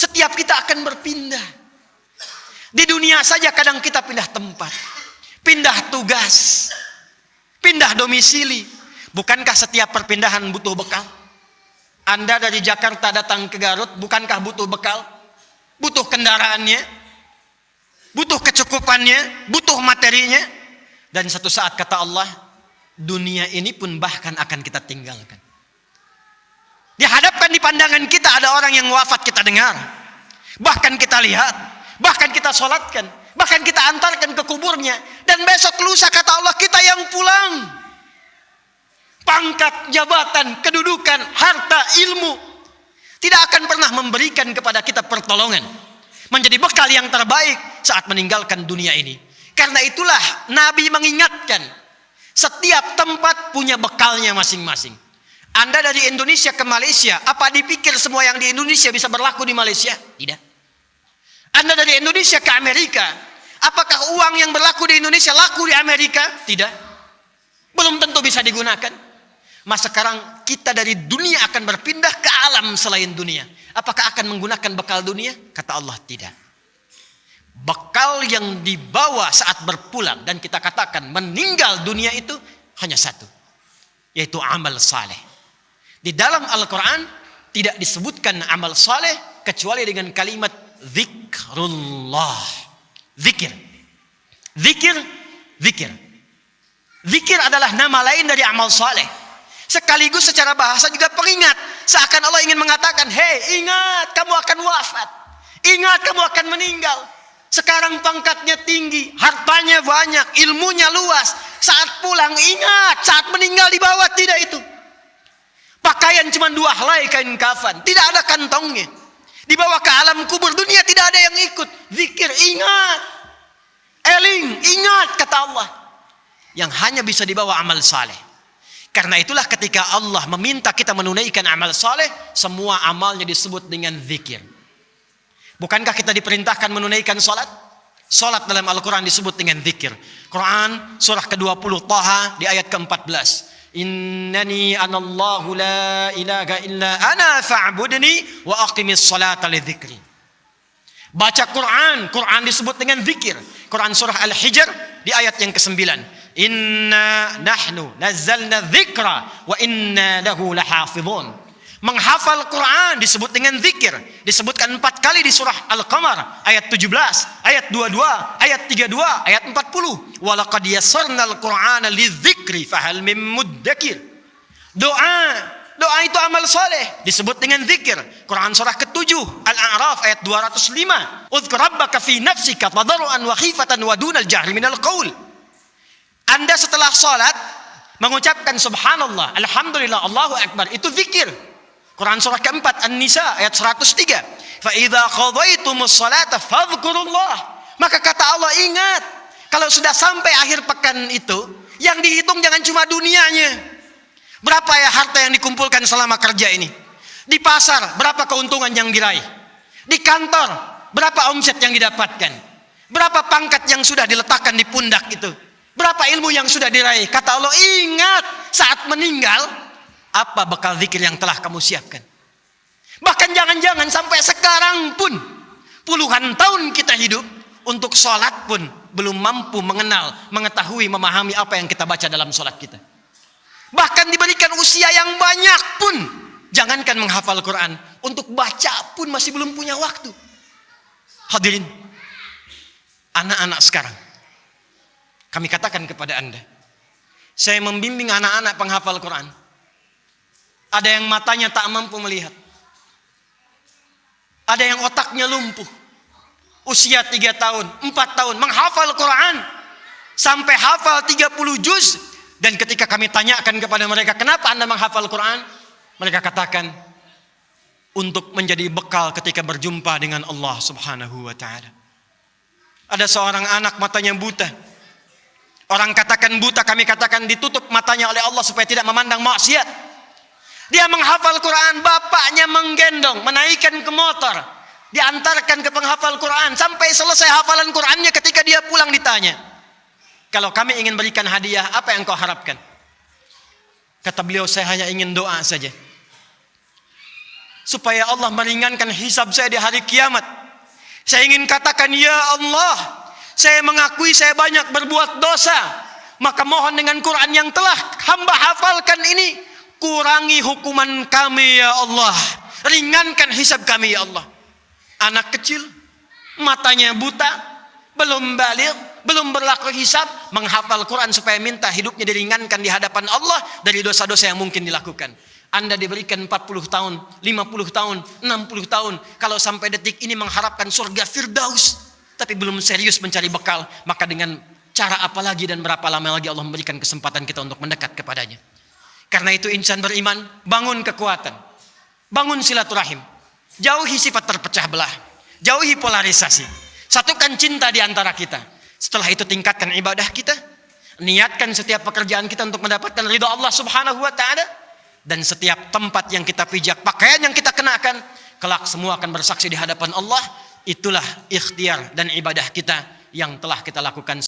Setiap kita akan berpindah. Di dunia saja kadang kita pindah tempat, pindah tugas, pindah domisili. Bukankah setiap perpindahan butuh bekal? Anda dari Jakarta datang ke Garut, bukankah butuh bekal? Butuh kendaraannya, butuh kecukupannya, butuh materinya. Dan satu saat kata Allah, dunia ini pun bahkan akan kita tinggalkan. Dihadapkan di pandangan kita ada orang yang wafat, kita dengar, bahkan kita lihat, bahkan kita sholatkan, bahkan kita antarkan ke kuburnya. Dan besok lusa kata Allah kita yang pulang. Pangkat, jabatan, kedudukan, harta, ilmu tidak akan pernah memberikan kepada kita pertolongan, menjadi bekal yang terbaik saat meninggalkan dunia ini. Karena itulah Nabi mengingatkan, setiap tempat punya bekalnya masing-masing. Anda dari Indonesia ke Malaysia, apa dipikir semua yang di Indonesia bisa berlaku di Malaysia? Tidak. Anda dari Indonesia ke Amerika, apakah uang yang berlaku di Indonesia laku di Amerika? Tidak. Belum tentu bisa digunakan. Mas sekarang kita dari dunia akan berpindah ke alam selain dunia. Apakah akan menggunakan bekal dunia? Kata Allah tidak. Bekal yang dibawa saat berpulang dan kita katakan meninggal dunia itu hanya satu, yaitu amal saleh. Di dalam Al-Quran tidak disebutkan amal saleh kecuali dengan kalimat zikrullah. Zikir. Zikir. Zikir. Zikir adalah nama lain dari amal saleh. Sekaligus secara bahasa juga pengingat. Seakan Allah ingin mengatakan, hei ingat kamu akan wafat. Ingat kamu akan meninggal. Sekarang pangkatnya tinggi, hartanya banyak, ilmunya luas. Saat pulang ingat, saat meninggal dibawa tidak itu. Pakaian cuma 2 helai kain kafan, tidak ada kantongnya. Dibawa ke alam kubur dunia tidak ada yang ikut. Zikir, ingat. Eling, ingat kata Allah. Yang hanya bisa dibawa amal saleh. Karena itulah ketika Allah meminta kita menunaikan amal saleh, semua amalnya disebut dengan zikir. Bukankah kita diperintahkan menunaikan salat? Salat dalam Al-Quran disebut dengan zikir. Quran surah ke-20 Taha di ayat ke-14. Innani anallahu la ilaha illa ana fa'budni wa aqimis salata li dzikri. Baca Quran, Quran disebut dengan zikir. Quran surah Al-Hijr di ayat yang ke-9. Inna nahnu nazzalna dzikra wa inna lahu lahafizun. Menghafal Quran disebut dengan zikir. Disebutkan 4 kali di surah Al-Qamar ayat 17, ayat 22, ayat 32, ayat 40. Wa laqad yassarnal Qur'ana lidzikri fahal mim muddakir. Doa itu amal saleh disebut dengan zikir. Quran surah ke-7 Al-A'raf ayat 205. Udzkur rabbaka fi nafsika tadarruan wa khifatan wa dunal jahri minal qaul. Anda setelah salat mengucapkan subhanallah, alhamdulillah, Allahu akbar, itu zikir. Quran surah ke-4 An-Nisa ayat 103. Fa idza qadaytumus salata fadhkurullah. Maka kata Allah, ingat, kalau sudah sampai akhir pekan itu, yang dihitung jangan cuma dunianya. Berapa ya harta yang dikumpulkan selama kerja ini? Di pasar berapa keuntungan yang diraih? Di kantor berapa omset yang didapatkan? Berapa pangkat yang sudah diletakkan di pundak itu? Berapa ilmu yang sudah diraih? Kata Allah, ingat saat meninggal apa bekal zikir yang telah kamu siapkan. Bahkan jangan-jangan sampai sekarang pun puluhan tahun kita hidup, untuk sholat pun belum mampu mengenal, mengetahui, memahami apa yang kita baca dalam sholat kita. Bahkan diberikan usia yang banyak pun, jangankan menghafal Quran, untuk baca pun masih belum punya waktu. Hadirin, anak-anak sekarang, kami katakan kepada Anda, saya membimbing anak-anak penghafal Quran. Ada yang matanya tak mampu melihat. Ada yang otaknya lumpuh. Usia 3 tahun, 4 tahun, menghafal Quran. Sampai hafal 30 juz. Dan ketika kami tanyakan kepada mereka, kenapa Anda menghafal Quran? Mereka katakan, untuk menjadi bekal ketika berjumpa dengan Allah subhanahu wa ta'ala. Ada seorang anak matanya buta. Orang katakan buta, kami katakan ditutup matanya oleh Allah supaya tidak memandang maksiat. Dia menghafal Quran, bapaknya menggendong, menaikkan ke motor, diantarkan ke penghafal Quran. Sampai selesai hafalan Qurannya, ketika dia pulang ditanya, kalau kami ingin berikan hadiah, apa yang kau harapkan? Kata beliau, saya hanya ingin doa saja. supaya Allah meringankan hisab saya di hari kiamat. Saya ingin katakan, ya Allah, saya mengakui saya banyak berbuat dosa. Maka mohon dengan Quran yang telah hamba hafalkan ini, kurangi hukuman kami ya Allah. Ringankan hisab kami ya Allah. Anak kecil, matanya buta, belum baligh, belum berlaku hisab, menghafal Quran supaya minta hidupnya diringankan di hadapan Allah dari dosa-dosa yang mungkin dilakukan. Anda diberikan 40 tahun, 50 tahun, 60 tahun. Kalau sampai detik ini mengharapkan surga Firdaus, tapi belum serius mencari bekal, maka dengan cara apa lagi dan berapa lama lagi Allah memberikan kesempatan kita untuk mendekat kepadanya. Karena itu insan beriman, bangun kekuatan, bangun silaturahim, jauhi sifat terpecah belah, jauhi polarisasi, satukan cinta di antara kita. Setelah itu tingkatkan ibadah kita, niatkan setiap pekerjaan kita untuk mendapatkan ridha Allah Subhanahu wa taala. Dan setiap tempat yang kita pijak, pakaian yang kita kenakan, kelak semua akan bersaksi di hadapan Allah. Itulah ikhtiar dan ibadah kita yang telah kita lakukan